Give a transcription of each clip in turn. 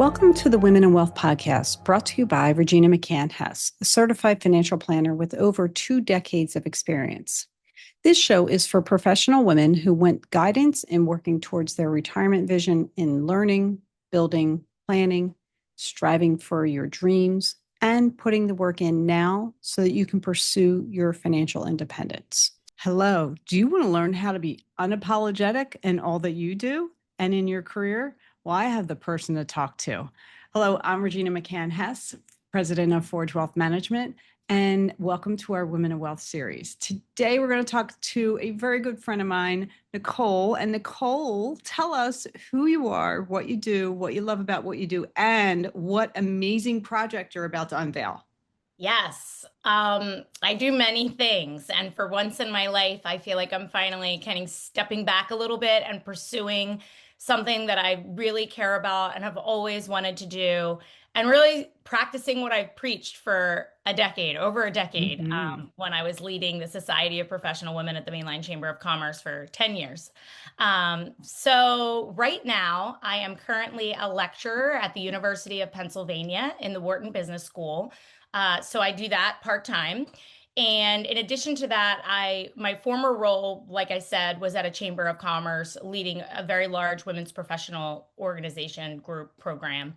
Welcome to the Women in Wealth podcast, brought to you by Regina McCann Hess, a certified financial planner with over 2 decades of experience. This show is for professional women who want guidance in working towards their retirement vision in learning, building, planning, striving for your dreams, and putting the work in now so that you can pursue your financial independence. Hello. Do you want to learn how to be unapologetic in all that you do and in your career? Well, I have the person to talk to. Hello, I'm Regina McCann Hess, president of Forge Wealth Management, and welcome to our Women in Wealth series. Today, we're going to talk to a very good friend of mine, Nicole. And Nicole, tell us who you are, what you do, what you love about what you do, and what amazing project you're about to unveil. Yes, I do many things. And for once in my life, I feel like I'm finally kind of stepping back a little bit and pursuing something that I really care about and have always wanted to do, and really practicing what I've preached for a decade, over a decade, when I was leading the Society of Professional Women at the Mainline Chamber of Commerce for 10 years. So right now, I am currently a lecturer at the University of Pennsylvania in the Wharton Business School. So I do that part-time. And in addition to that, my former role, like I said, was at a Chamber of Commerce leading a very large women's professional organization group program.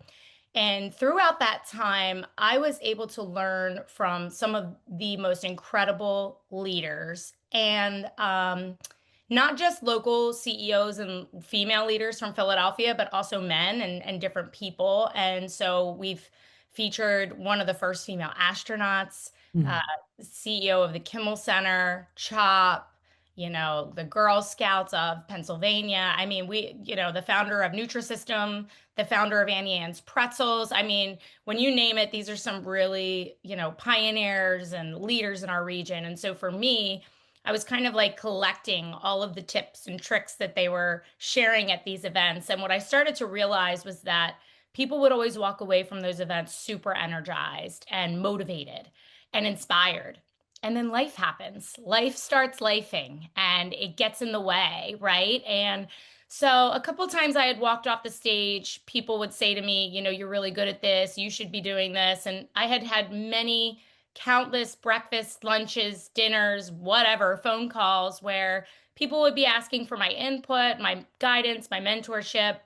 And throughout that time, I was able to learn from some of the most incredible leaders and not just local CEOs and female leaders from Philadelphia, but also men and different people. And so we've featured one of the first female astronauts, uh, CEO of the Kimmel Center, CHOP, the Girl Scouts of Pennsylvania. I mean, the founder of Nutrisystem, the founder of Annie Ann's Pretzels. I mean, when you name it, these are some really, pioneers and leaders in our region. And so for me, I was kind of like collecting all of the tips and tricks that they were sharing at these events. And what I started to realize was that people would always walk away from those events super energized and motivated and inspired. And then life happens. Life starts lifing and it gets in the way, right? And so a couple times I had walked off the stage, people would say to me, you're really good at this. You should be doing this. And I had had many countless breakfasts, lunches, dinners, whatever, phone calls where people would be asking for my input, my guidance, my mentorship.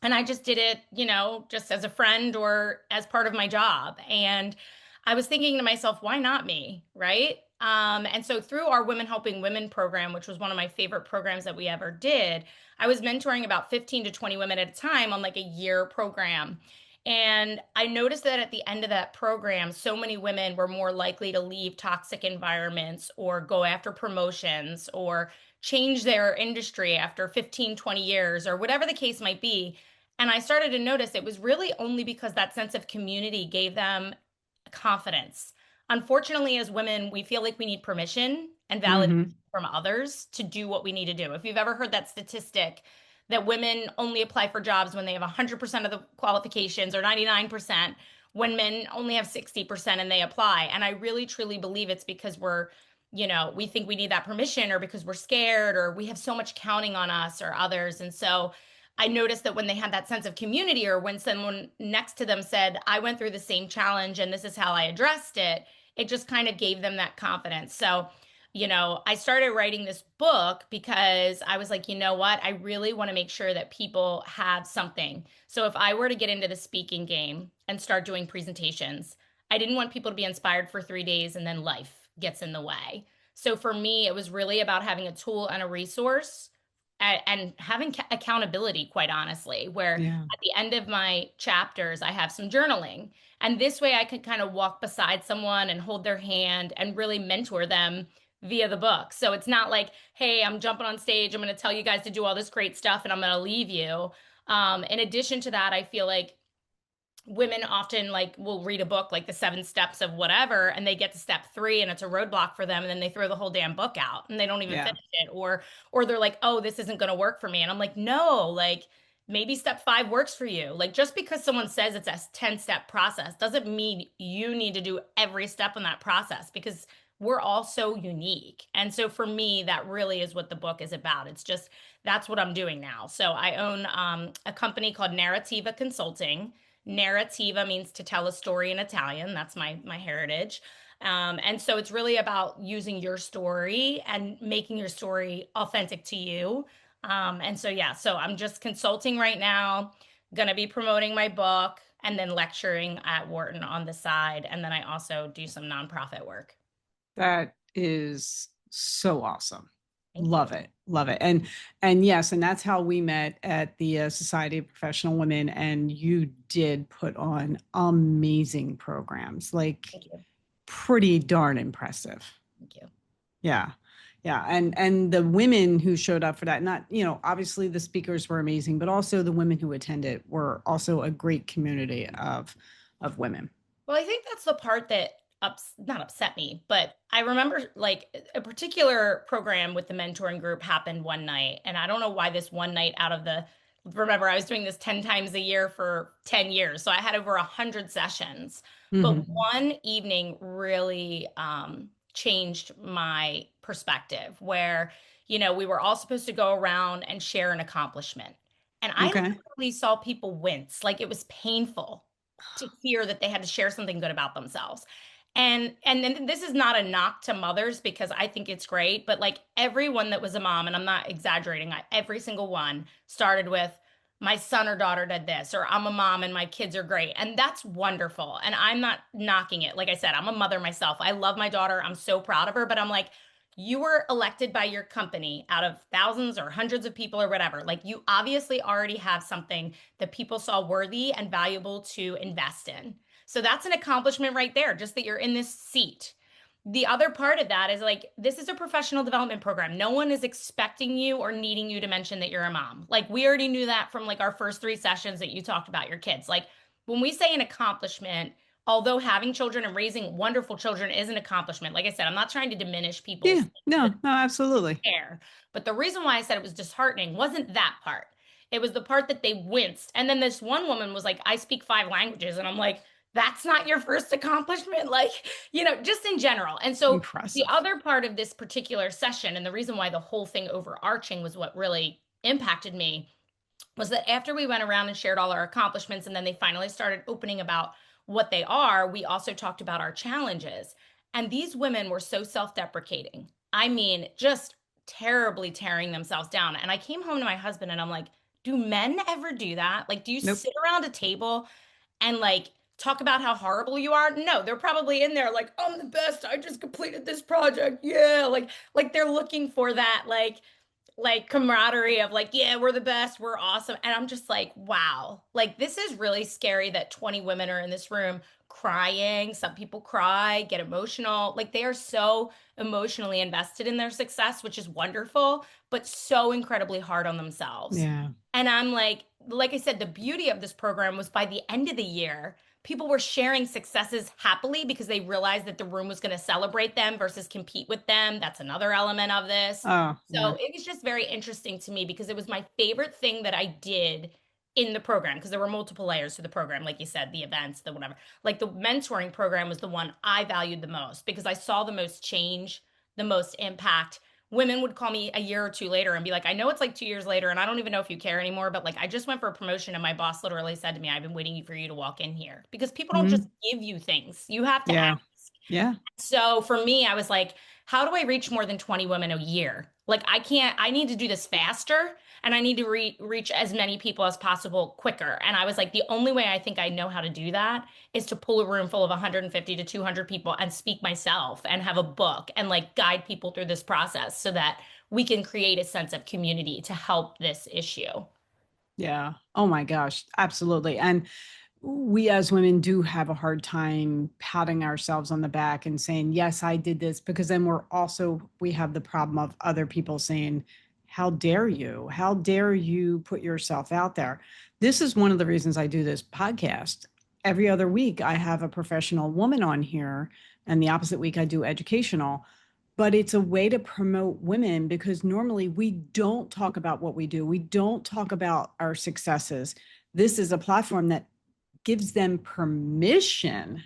And I just did it, just as a friend or as part of my job. And I was thinking to myself, why not me? Right. And so through our Women Helping Women program, which was one of my favorite programs that we ever did, I was mentoring about 15 to 20 women at a time on like a year program. And I noticed that at the end of that program, so many women were more likely to leave toxic environments or go after promotions or change their industry after 15, 20 years or whatever the case might be. And I started to notice it was really only because that sense of community gave them confidence. Unfortunately, as women, we feel like we need permission and validation from others to do what we need to do. If you've ever heard that statistic that women only apply for jobs when they have 100% of the qualifications or 99%, when men only have 60% and they apply. And I really truly believe it's because we think we need that permission or because we're scared or we have so much counting on us or others. And so I noticed that when they had that sense of community or when someone next to them said, I went through the same challenge and this is how I addressed it, it just kind of gave them that confidence. So, I started writing this book because I was like, you know what? I really want to make sure that people have something. So if I were to get into the speaking game and start doing presentations, I didn't want people to be inspired for 3 days and then life gets in the way. So for me, it was really about having a tool and a resource and having accountability, quite honestly, where at the end of my chapters, I have some journaling. And this way I could kind of walk beside someone and hold their hand and really mentor them via the book. So it's not like, hey, I'm jumping on stage, I'm going to tell you guys to do all this great stuff and I'm going to leave you. In addition to that, I feel like women often will read a book like the 7 steps of whatever and they get to step 3 and it's a roadblock for them and then they throw the whole damn book out and they don't even finish it or they're like, oh, this isn't going to work for me. And I'm like, no, maybe step 5 works for you. Just because someone says it's a 10-step process doesn't mean you need to do every step in that process because we're all so unique. And so for me, that really is what the book is about. It's just, that's what I'm doing now. So I own a company called Narrativa Consulting. Narrativa means to tell a story in Italian. That's my heritage. And so it's really about using your story and making your story authentic to you. And so, yeah, so I'm just consulting right now, going to be promoting my book and then lecturing at Wharton on the side. And then I also do some nonprofit work. That is so awesome. Thank you. Love it. Love it. And yes, and that's how we met at the Society of Professional Women. And you did put on amazing programs, like Thank you. pretty darn impressive. Thank you. Yeah. Yeah. And the women who showed up for that, not, obviously the speakers were amazing, but also the women who attended were also a great community of women. Well, I think that's the part that not upset me, but I remember like a particular program with the mentoring group happened one night. And I don't know why this one night remember, I was doing this 10 times a year for 10 years. So I had over 100 sessions. But Mm-hmm. one evening really changed my perspective where, we were all supposed to go around and share an accomplishment. And I Okay. literally saw people wince, like it was painful to hear that they had to share something good about themselves. And then this is not a knock to mothers because I think it's great, but like everyone that was a mom, and I'm not exaggerating, every single one started with my son or daughter did this, or I'm a mom and my kids are great. And that's wonderful. And I'm not knocking it. Like I said, I'm a mother myself. I love my daughter. I'm so proud of her, but I'm like, you were elected by your company out of thousands or hundreds of people or whatever. Like you obviously already have something that people saw worthy and valuable to invest in. So that's an accomplishment right there, just that you're in this seat. The other part of that is like, this is a professional development program. No one is expecting you or needing you to mention that you're a mom. Like, we already knew that from like our first 3 sessions that you talked about your kids. Like, when we say an accomplishment, although having children and raising wonderful children is an accomplishment, like I said, I'm not trying to diminish Yeah. people's No, no, absolutely. care. But the reason why I said it was disheartening wasn't that part. It was the part that they winced. And then this one woman was like, I speak 5 languages. And I'm like, that's not your first accomplishment. Like, just in general. And so the Impressive. other part of this particular session, and the reason why the whole thing overarching was what really impacted me, was that after we went around and shared all our accomplishments, and then they finally started opening about what they are, we also talked about our challenges. And these women were so self deprecating. I mean, just terribly tearing themselves down. And I came home to my husband and I'm like, do men ever do that? Like, do you Nope. sit around a table and like talk about how horrible you are? No, they're probably in there like, I'm the best. I just completed this project. Yeah. Like they're looking for that, like camaraderie of like, yeah, we're the best, we're awesome. And I'm just like, wow, like this is really scary that 20 women are in this room crying. Some people cry, get emotional. Like they are so emotionally invested in their success, which is wonderful, but so incredibly hard on themselves. Yeah. And I'm like I said, the beauty of this program was by the end of the year, people were sharing successes happily because they realized that the room was going to celebrate them versus compete with them. That's another element of this. Oh, So yeah. it was just very interesting to me because it was my favorite thing that I did in the program because there were multiple layers to the program, like you said, the events, the whatever. Like the mentoring program was the one I valued the most because I saw the most change, the most impact. Women would call me a year or two later and be like, I know it's like 2 years later and I don't even know if you care anymore, but like I just went for a promotion and my boss literally said to me, I've been waiting for you to walk in here because people don't just Mhm. give you things. You have to ask. Yeah. Yeah. So for me, I was like, how do I reach more than 20 women a year? Like I need to do this faster and I need to reach as many people as possible quicker. And I was like, the only way I think I know how to do that is to pull a room full of 150 to 200 people and speak myself and have a book and like guide people through this process so that we can create a sense of community to help this issue. Yeah. Oh my gosh. Absolutely. And we as women do have a hard time patting ourselves on the back and saying, yes, I did this, because then we have the problem of other people saying, how dare you? How dare you put yourself out there? This is one of the reasons I do this podcast. Every other week, I have a professional woman on here, and the opposite week, I do educational. But it's a way to promote women because normally we don't talk about what we do. We don't talk about our successes. This is a platform that gives them permission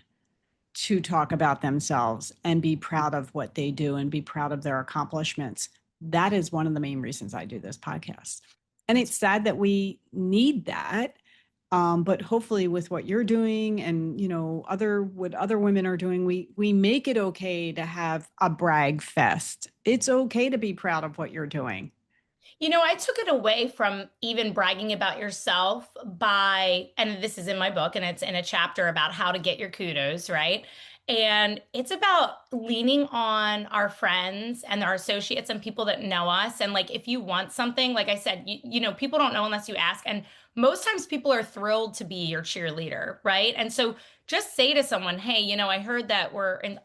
to talk about themselves and be proud of what they do and be proud of their accomplishments. That is one of the main reasons I do this podcast. And it's sad that we need that. But hopefully with what you're doing and, what other women are doing, we make it okay to have a brag fest. It's okay to be proud of what you're doing. I took it away from even bragging about yourself and this is in my book and it's in a chapter about how to get your kudos, right? And it's about leaning on our friends and our associates and people that know us. And like, if you want something, like I said, people don't know unless you ask. And most times people are thrilled to be your cheerleader, right? And so just say to someone, hey, I heard that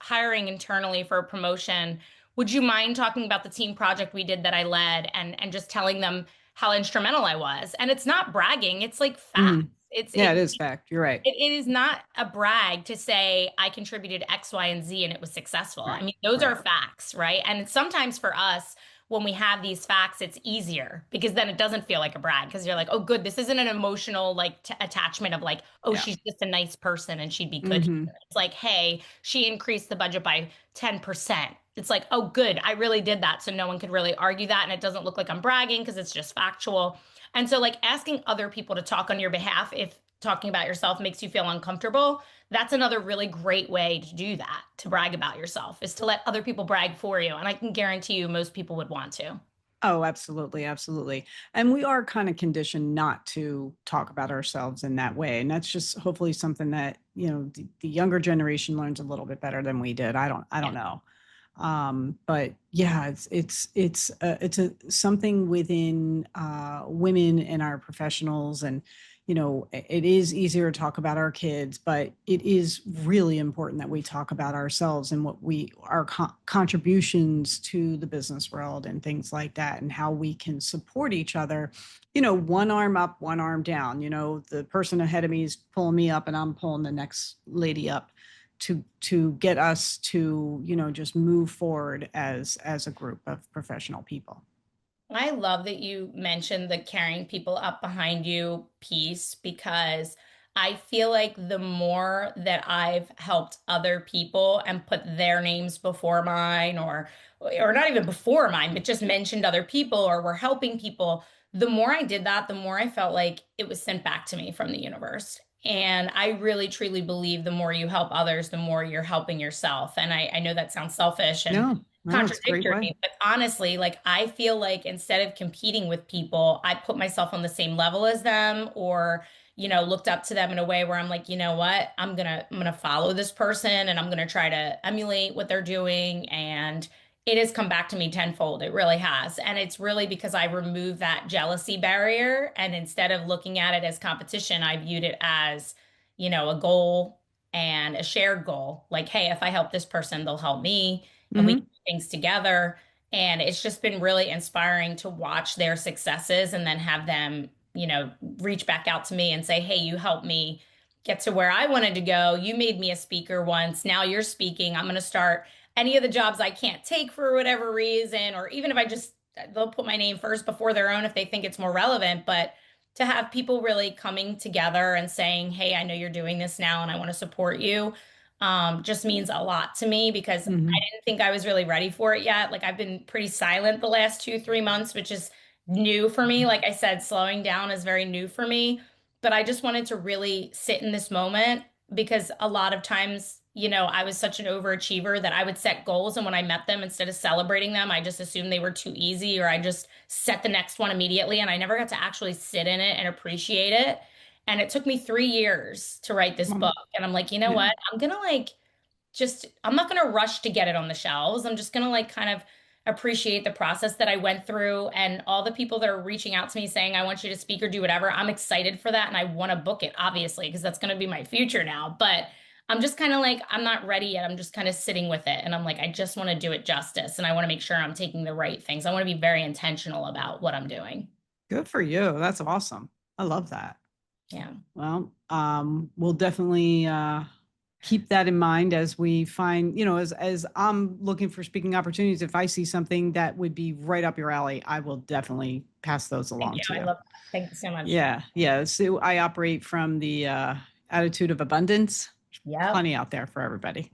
hiring internally for a promotion. Would you mind talking about the team project we did that I led and just telling them how instrumental I was? And it's not bragging, it's like facts. Mhm. It's Yeah, it it, is fact. You're right. it is not a brag to say I contributed X, Y, and Z and it was successful. I Right. mean, those are Right. facts, right? And sometimes for us, when we have these facts, it's easier because then it doesn't feel like a brag because you're like, oh, good, this isn't an emotional like attachment of like, oh, Yeah. she's just a nice person and she'd be good Hmm. here. It's like, hey, she increased the budget by 10%. It's like, oh, good, I really did that. So no one could really argue that. And it doesn't look like I'm bragging because it's just factual. And so, like, asking other people to talk on your behalf, if talking about yourself makes you feel uncomfortable, that's another really great way to do that, to brag about yourself, is to let other people brag for you. And I can guarantee you most people would want to. Oh, absolutely, absolutely. And we are kind of conditioned not to talk about ourselves in that way. And that's just hopefully something that, the younger generation learns a little bit better than we did. I don't Yeah. know. But yeah, it's a something within women and our professionals, and it is easier to talk about our kids, but it is really important that we talk about ourselves and what our contributions to the business world and things like that, and how we can support each other. One arm up, one arm down. The person ahead of me is pulling me up, and I'm pulling the next lady up to get us to just move forward as a group of professional people. I love that you mentioned the carrying people up behind you piece because I feel like the more that I've helped other people and put their names before mine or not even before mine, but just mentioned other people or were helping people, the more I did that, the more I felt like it was sent back to me from the universe. And I really truly believe the more you help others, the more you're helping yourself. And I know that sounds selfish and No, no, it's a great way. contradictory, but honestly, like I feel like instead of competing with people, I put myself on the same level as them or, looked up to them in a way where I'm like, you know what? I'm gonna follow this person and I'm gonna try to emulate what they're doing. And it has come back to me tenfold. It really has. And it's really because I removed that jealousy barrier. And instead of looking at it as competition, I viewed it as, a goal and a shared goal. Like, hey, if I help this person, they'll help me and we Hmm. can do things together. And it's just been really inspiring to watch their successes and then have them, reach back out to me and say, hey, you helped me get to where I wanted to go. You made me a speaker once. Now you're speaking. I'm going to start any of the jobs I can't take for whatever reason, or even if they'll put my name first before their own if they think it's more relevant. But to have people really coming together and saying, hey, I know you're doing this now and I want to support you, just means a lot to me because I Hmm. didn't think I was really ready for it yet. Like I've been pretty silent the last 2, 3 months, which is new for me. Like I said, slowing down is very new for me. But I just wanted to really sit in this moment because a lot of times, I was such an overachiever that I would set goals. And when I met them, instead of celebrating them, I just assumed they were too easy or I just set the next one immediately. And I never got to actually sit in it and appreciate it. And it took me 3 years to write this book. And I'm like, you know Yeah. what? I'm not gonna rush to get it on the shelves. I'm just gonna like kind of appreciate the process that I went through and all the people that are reaching out to me saying, I want you to speak or do whatever. I'm excited for that and I want to book it, obviously, because that's gonna be my future now. But I'm just kind of like, I'm not ready yet. I'm just kind of sitting with it. And I'm like, I just want to do it justice. And I want to make sure I'm taking the right things. I want to be very intentional about what I'm doing. Good for you. That's awesome. I love that. Yeah. Well, we'll definitely keep that in mind as we find, as I'm looking for speaking opportunities. If I see something that would be right up your alley, I will definitely pass those Thank along you. to I you. love that. Thank you so much. Yeah, yeah. So I operate from the attitude of abundance. Yep. Plenty out there for everybody.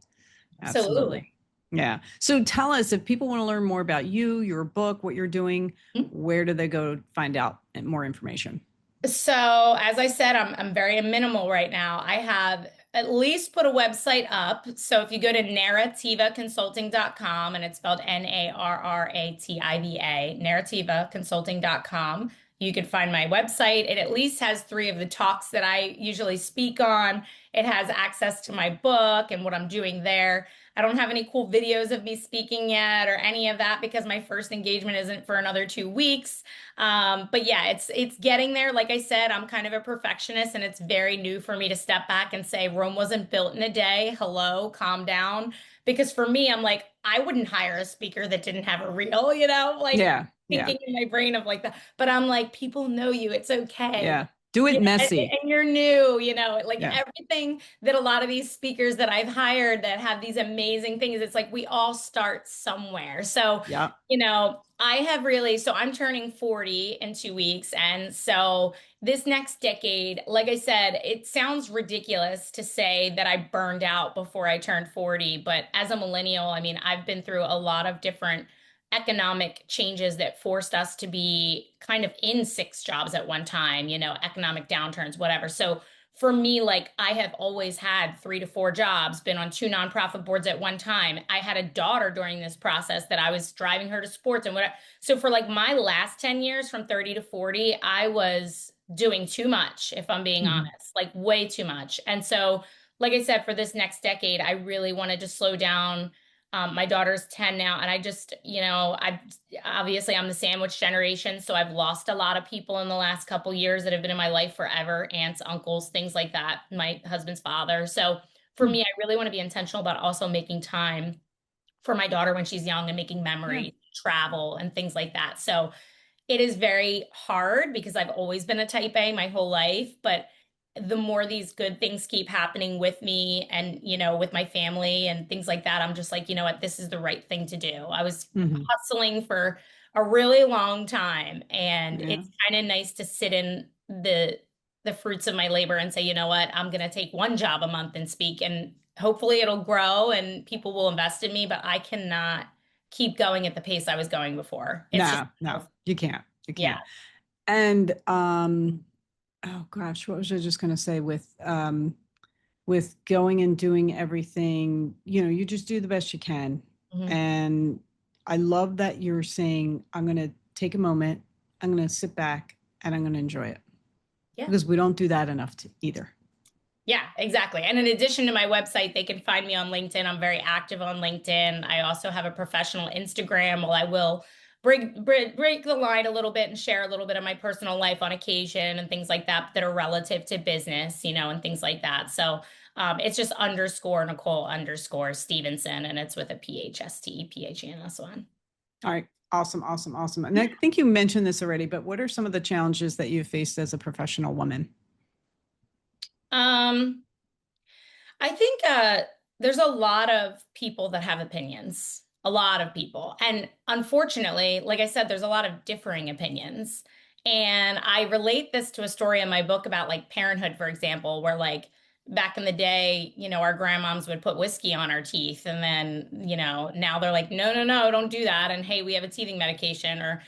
Absolutely. Absolutely. Yeah. So tell us, if people want to learn more about you, your book, what you're doing, where do they go to find out more information? So, as I said, I'm very minimal right now. I have at least put a website up. So, if you go to narrativaconsulting.com, and it's spelled Narrativa, narrativaconsulting.com, you can find my website. It at least has three of the talks that I usually speak on. It has access to my book and what I'm doing there. I don't have any cool videos of me speaking yet or any of that because my first engagement isn't for another 2 weeks. But yeah, it's getting there. Like I said, I'm kind of a perfectionist, and it's very new for me to step back and say Rome wasn't built in a day. Hello, calm down. Because for me, I'm like, I wouldn't hire a speaker that didn't have a reel, like Yeah. Yeah. thinking in my brain of like that. But I'm like, people know you. It's okay. Yeah. Do it And messy. you're new, like Yeah. everything that a lot of these speakers that I've hired that have these amazing things, it's like we all start somewhere. So, Yeah. I have really, so I'm turning 40 in 2 weeks. And so this next decade, like I said, it sounds ridiculous to say that I burned out before I turned 40. But as a millennial, I mean, I've been through a lot of different economic changes that forced us to be kind of in six jobs at one time, economic downturns, whatever. So for me, like I have always had 3 to 4 jobs, been on 2 nonprofit boards at one time. I had a daughter during this process that I was driving her to sports and whatever. So for like my last 10 years from 30 to 40, I was doing too much, if I'm being Mhm. honest, like way too much. And so, like I said, for this next decade, I really wanted to slow down. My daughter's 10 now, and I just, I'm the sandwich generation, so I've lost a lot of people in the last couple years that have been in my life forever, aunts, uncles, things like that, my husband's father. So for me, I really want to be intentional about also making time for my daughter when she's young and making Yeah. memories, travel, and things like that. So it is very hard because I've always been a type A my whole life, but the more these good things keep happening with me and, with my family and things like that, I'm just like, you know what, this is the right thing to do. I was Hmm. hustling for a really long time, and Yeah. it's kind of nice to sit in the fruits of my labor and say, you know what, I'm going to take one job a month and speak, and hopefully it'll grow and people will invest in me, but I cannot keep going at the pace I was going before. It's just No, no, you can't. You yeah. can't. And oh gosh, what was I just going to say with going and doing everything, you just do the best you can. Mhm. And I love that you're saying, I'm going to take a moment, I'm going to sit back and I'm going to enjoy it Yeah. because we don't do that enough either. Yeah, exactly. And in addition to my website, they can find me on LinkedIn. I'm very active on LinkedIn. I also have a professional Instagram. Well, I will break the line a little bit and share a little bit of my personal life on occasion and things like that that are relative to business, and things like that. So it's just underscore Nicole underscore Stevenson, and it's with a PHSTEPHENS1. All right. Awesome. Awesome. Awesome. And I think you mentioned this already, but what are some of the challenges that you've faced as a professional woman? Um, I think there's a lot of people that have opinions, a lot of people. And unfortunately, like I said, there's a lot of differing opinions. And I relate this to a story in my book about like parenthood, for example, where like back in the day, our grandmoms would put whiskey on our teeth. And then, now they're like, no, no, no, don't do that. And hey, we have a teething medication. Or,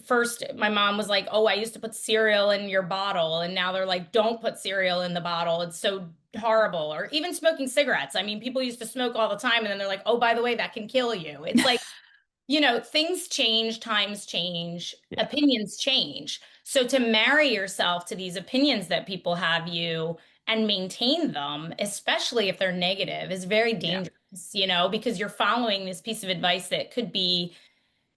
first my mom was like, oh, I used to put cereal in your bottle. And now they're like, don't put cereal in the bottle. It's so horrible. Or even smoking cigarettes. I mean, people used to smoke all the time, and then they're like, oh, by the way, that can kill you. It's like, things change, times change, Yeah. opinions change. So to marry yourself to these opinions that people have you and maintain them, especially if they're negative, is very Yeah. dangerous, because you're following this piece of advice that could be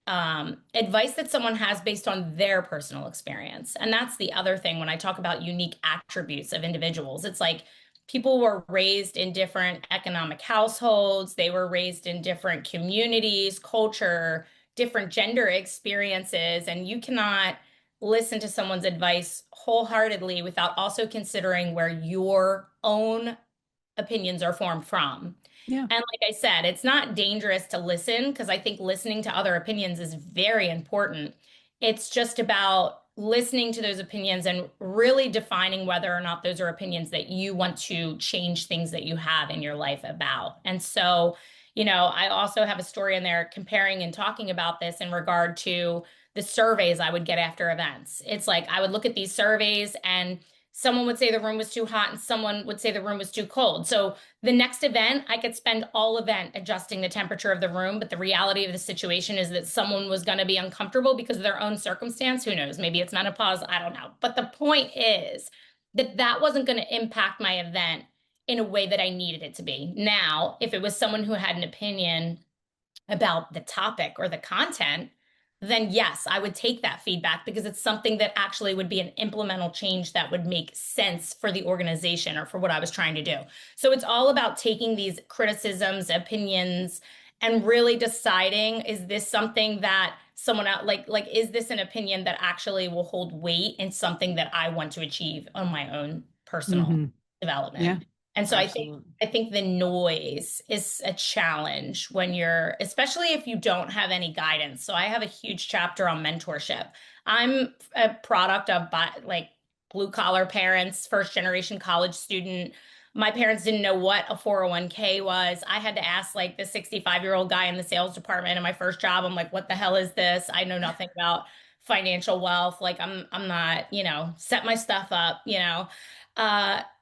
advice that someone has based on their personal experience. And that's the other thing when I talk about unique attributes of individuals. It's like people were raised in different economic households, they were raised in different communities, culture, different gender experiences, and you cannot listen to someone's advice wholeheartedly without also considering where your own opinions are formed from. Yeah. And like I said, it's not dangerous to listen because I think listening to other opinions is very important. It's just about listening to those opinions and really defining whether or not those are opinions that you want to change things that you have in your life about. And so I also have a story in there comparing and talking about this in regard to the surveys I would get after events. It's like I would look at these surveys and someone would say the room was too hot and someone would say the room was too cold. So the next event, I could spend all event adjusting the temperature of the room, but the reality of the situation is that someone was going to be uncomfortable because of their own circumstance. Who knows? Maybe it's menopause. I don't know. But the point is that that wasn't going to impact my event in a way that I needed it to be. Now, if it was someone who had an opinion about the topic or the content, then yes, I would take that feedback because it's something that actually would be an implemental change that would make sense for the organization or for what I was trying to do. So it's all about taking these criticisms, opinions, and really deciding, is this something that someone out like is this an opinion that actually will hold weight in something that I want to achieve on my own personal Hmm. development? Yeah, And so absolutely. I think the noise is a challenge when you're, especially if you don't have any guidance. So I have a huge chapter on mentorship. I'm a product of like blue collar parents, first generation college student. My parents didn't know what a 401k was. I had to ask like the 65-year-old guy in the sales department in my first job. I'm like, what the hell is this? I know nothing about financial wealth. Like I'm not, set my stuff up.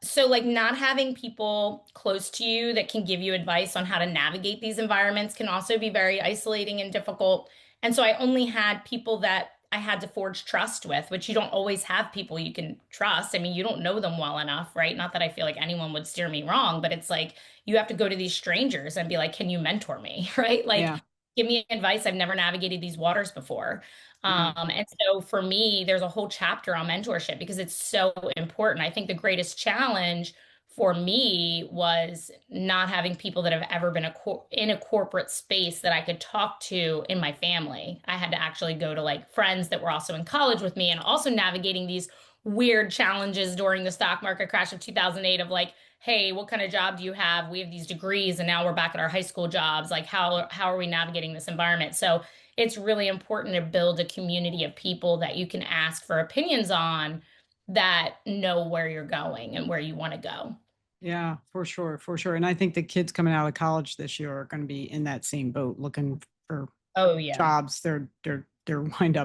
So like not having people close to you that can give you advice on how to navigate these environments can also be very isolating and difficult. And so I only had people that I had to forge trust with, which you don't always have people you can trust. I mean, you don't know them well enough, right? Not that I feel like anyone would steer me wrong, but it's like you have to go to these strangers and be like, can you mentor me? Right? Like, Yeah, give me advice. I've never navigated these waters before. yeah, And so for me, there's a whole chapter on mentorship because it's so important. I think the greatest challenge for me was not having people that have ever been in a corporate space that I could talk to in my family. I had to actually go to like friends that were also in college with me and also navigating these weird challenges during the stock market crash of 2008 of like, hey, what kind of job do you have? We have these degrees and now we're back at our high school jobs. Like how are we navigating this environment? So it's really important to build a community of people that you can ask for opinions on that know where you're going and where you want to go. yeah, for sure, for sure. And I think the kids coming out of college this year are going to be in that same boat, looking for Oh, yeah. jobs. They're going to wind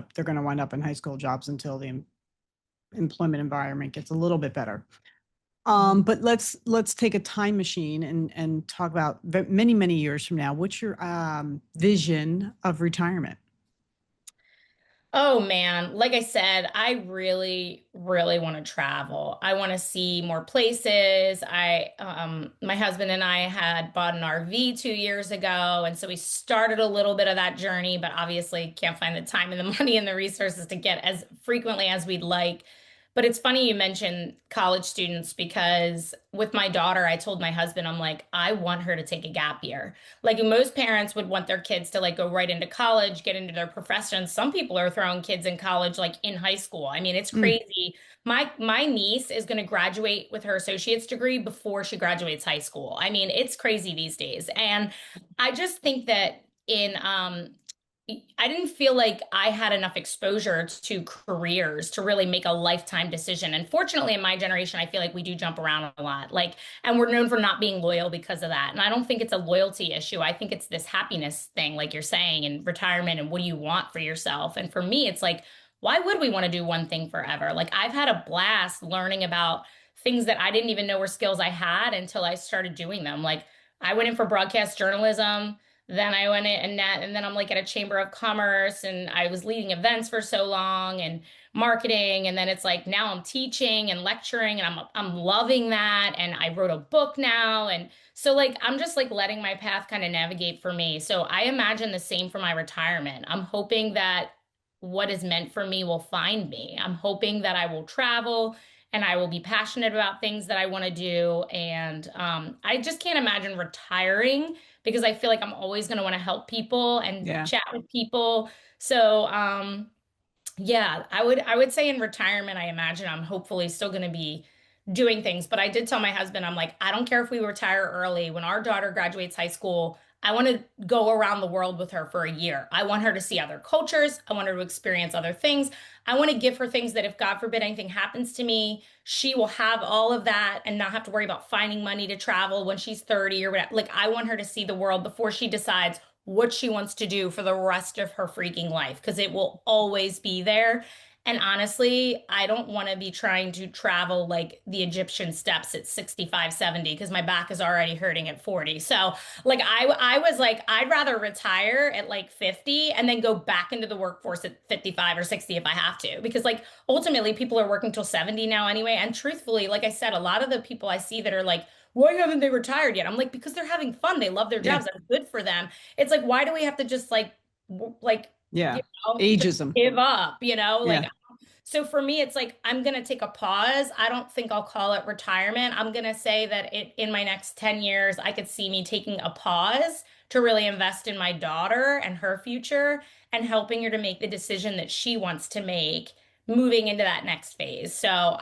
up in high school jobs until the employment environment gets a little bit better. Mhm. But let's take a time machine and talk about many many years from now. What's your vision of retirement? Oh man, like I said, I really, really want to travel. I want to see more places. My husband and I had bought an RV 2 years ago, and so we started a little bit of that journey, but obviously can't find the time and the money and the resources to get as frequently as we'd like. But it's funny you mentioned college students because with my daughter, I told my husband, I'm like, I want her to take a gap year. Like most parents would want their kids to like go right into college, get into their profession. Some people are throwing kids in college like in high school. I mean, it's Mm, crazy. My niece is going to graduate with her associate's degree before she graduates high school. I mean, it's crazy these days. And I just think that in I didn't feel like I had enough exposure to careers to really make a lifetime decision. And fortunately, in my generation, I feel like we do jump around a lot. Like, and we're known for not being loyal because of that. And I don't think it's a loyalty issue. I think it's this happiness thing, like you're saying, and retirement and what do you want for yourself? And for me, it's like, why would we want to do one thing forever? Like, I've had a blast learning about things that I didn't even know were skills I had until I started doing them. Like, I went in for broadcast journalism. Then I went in and then I'm like at a chamber of commerce and I was leading events for so long and marketing. And then it's like now I'm teaching and lecturing and I'm loving that. And I wrote a book now. And so like I'm just like letting my path kind of navigate for me. So I imagine the same for my retirement. I'm hoping that what is meant for me will find me. I'm hoping that I will travel and I will be passionate about things that I want to do. And I just can't imagine retiring because I feel like I'm always going to want to help people and yeah. chat with people. So, yeah, I would say in retirement, I imagine I'm hopefully still going to be doing things. But I did tell my husband, I'm like, I don't care if we retire early. When our daughter graduates high school, I want to go around the world with her for a year. I want her to see other cultures. I want her to experience other things. I want to give her things that if God forbid anything happens to me, she will have all of that and not have to worry about finding money to travel when she's 30 or whatever. Like, I want her to see the world before she decides what she wants to do for the rest of her freaking life, because it will always be there. And honestly, I don't want to be trying to travel like the Egyptian steps at 65, 70, because my back is already hurting at 40. So like I was like, I'd rather retire at like 50 and then go back into the workforce at 55 or 60 if I have to. Because like ultimately people are working till 70 now anyway. And truthfully, like I said, a lot of the people I see that are like, why haven't they retired yet? I'm like, because they're having fun. They love their Yeah. jobs. That's good for them. It's like, why do we have to just like, Yeah. you know, just Ageism. give up, you know? Like, Yeah. so for me, it's like, I'm going to take a pause. I don't think I'll call it retirement. I'm going to say that in my next 10 years, I could see me taking a pause to really invest in my daughter and her future and helping her to make the decision that she wants to make moving into that next phase. So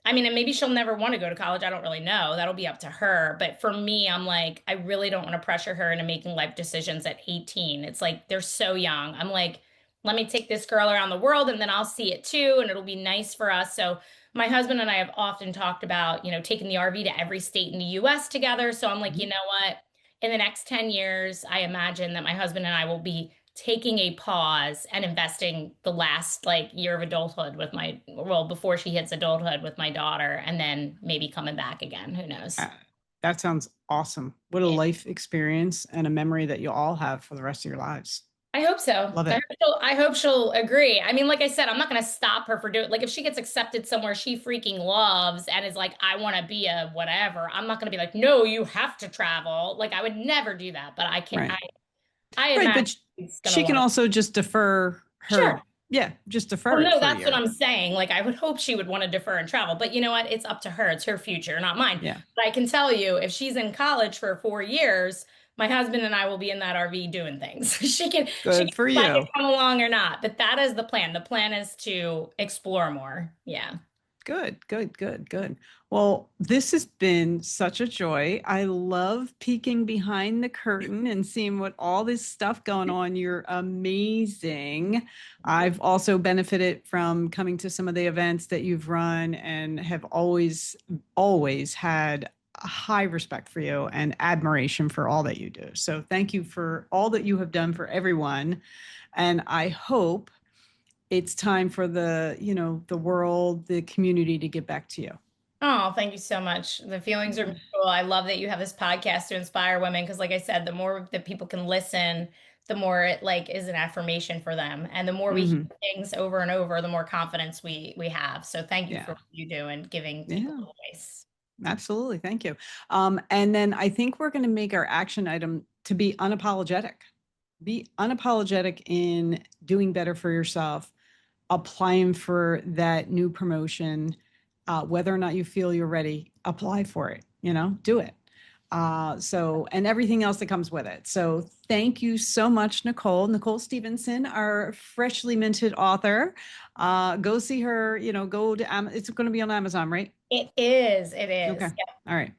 I mean, and maybe she'll never want to go to college. I don't really know. That'll be up to her. But for me, I'm like, I really don't want to pressure her into making life decisions at 18. It's like they're so young. I'm like, let me take this girl around the world and then I'll see it too. And it'll be nice for us. So my husband and I have often talked about, taking the RV to every state in the US together. So I'm like, you know what? In the next 10 years, I imagine that my husband and I will be taking a pause and investing the last like year of adulthood before she hits adulthood with my daughter, and then maybe coming back again. Who knows? That sounds awesome. What a Yeah. life experience and a memory that you'll all have for the rest of your lives. I hope so. Love it. I hope she'll agree. I mean, like I said, I'm not going to stop her for doing, like, if she gets accepted somewhere she freaking loves and is like, I want to be a whatever, I'm not going to be like, no, you have to travel. Like, I would never do that, but I can't, Right. I Right, imagine but she's gonna she can wanna. also just defer her. Sure. Yeah, just defer Well, it no, for a that's what year. I'm saying. Like, I would hope she would want to defer and travel, but you know what? It's up to her. It's her future, not mine. Yeah. But I can tell you, if she's in college for 4 years, my husband and I will be in that RV doing things. She can Good for decide to you. come along or not. But that is the plan. The plan is to explore more. Yeah. Good, good, good, good. Well, this has been such a joy. I love peeking behind the curtain and seeing what all this stuff going on. You're amazing. I've also benefited from coming to some of the events that you've run and have always, always had a high respect for you and admiration for all that you do. So thank you for all that you have done for everyone. And I hope it's time for the world, the community to get back to you. Oh, thank you so much. The feelings are mutual. I love that you have this podcast to inspire women because, like I said, the more that people can listen, the more it like is an affirmation for them, and the more we Mm-hmm. hear things over and over, the more confidence we have. So, thank you for Yeah. what you do and giving people Yeah, a voice. absolutely. Thank you. And then I think we're going to make our action item to be unapologetic. Be unapologetic in doing better for yourself, applying for that new promotion, whether or not you feel you're ready, apply for it, do it. And everything else that comes with it. So thank you so much, Nicole Stephenson, our freshly minted author. Go see her, go to, it's going to be on Amazon, right? It is. It is. Okay. Yep. All right.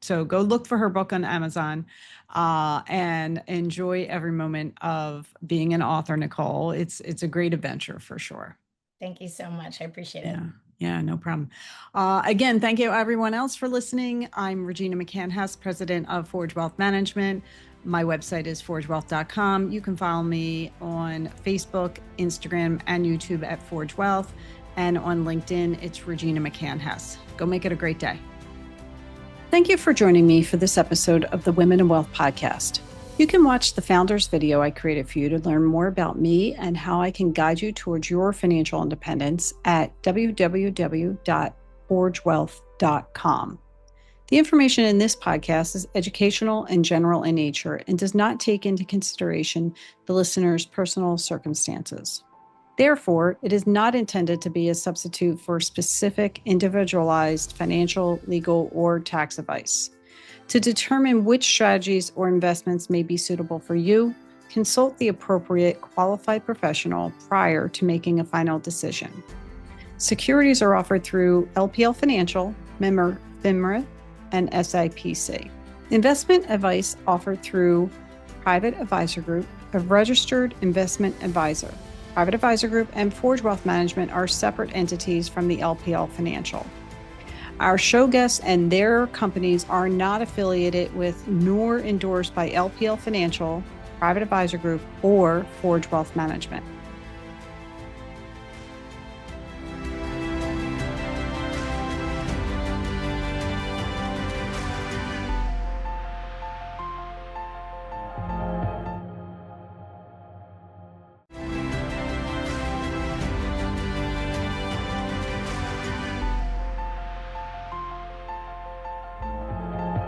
So go look for her book on Amazon and enjoy every moment of being an author, Nicole. It's a great adventure for sure. Thank you so much. I appreciate it. Yeah, no problem. Again, thank you everyone else for listening. I'm Regina McCann Hess, president of Forge Wealth Management. My website is forgewealth.com. You can follow me on Facebook, Instagram, and YouTube at Forge Wealth. And on LinkedIn, it's Regina McCann Hess. Go make it a great day. Thank you for joining me for this episode of the Women in Wealth podcast. You can watch the founder's video I created for you to learn more about me and how I can guide you towards your financial independence at www.forgewealth.com. The information in this podcast is educational and general in nature and does not take into consideration the listener's personal circumstances. Therefore, it is not intended to be a substitute for specific, individualized financial, legal, or tax advice. To determine which strategies or investments may be suitable for you, consult the appropriate qualified professional prior to making a final decision. Securities are offered through LPL Financial, member FINRA, and SIPC. Investment advice offered through Private Advisor Group, a registered investment advisor. Private Advisor Group and Forge Wealth Management are separate entities from the LPL Financial. Our show guests and their companies are not affiliated with nor endorsed by LPL Financial, Private Advisor Group, or Forge Wealth Management.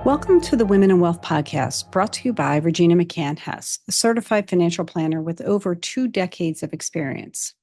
Welcome to the Women in Wealth podcast, brought to you by Regina McCann Hess, a certified financial planner with over 2 decades of experience.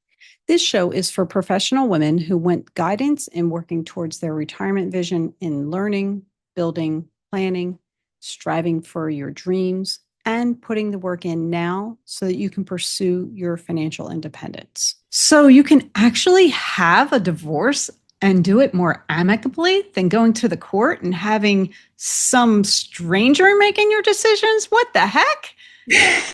This show is for professional women who want guidance in working towards their retirement vision in learning, building, planning, striving for your dreams, and putting the work in now so that you can pursue your financial independence. So you can actually have a divorce and do it more amicably than going to the court and having some stranger making your decisions? What the heck?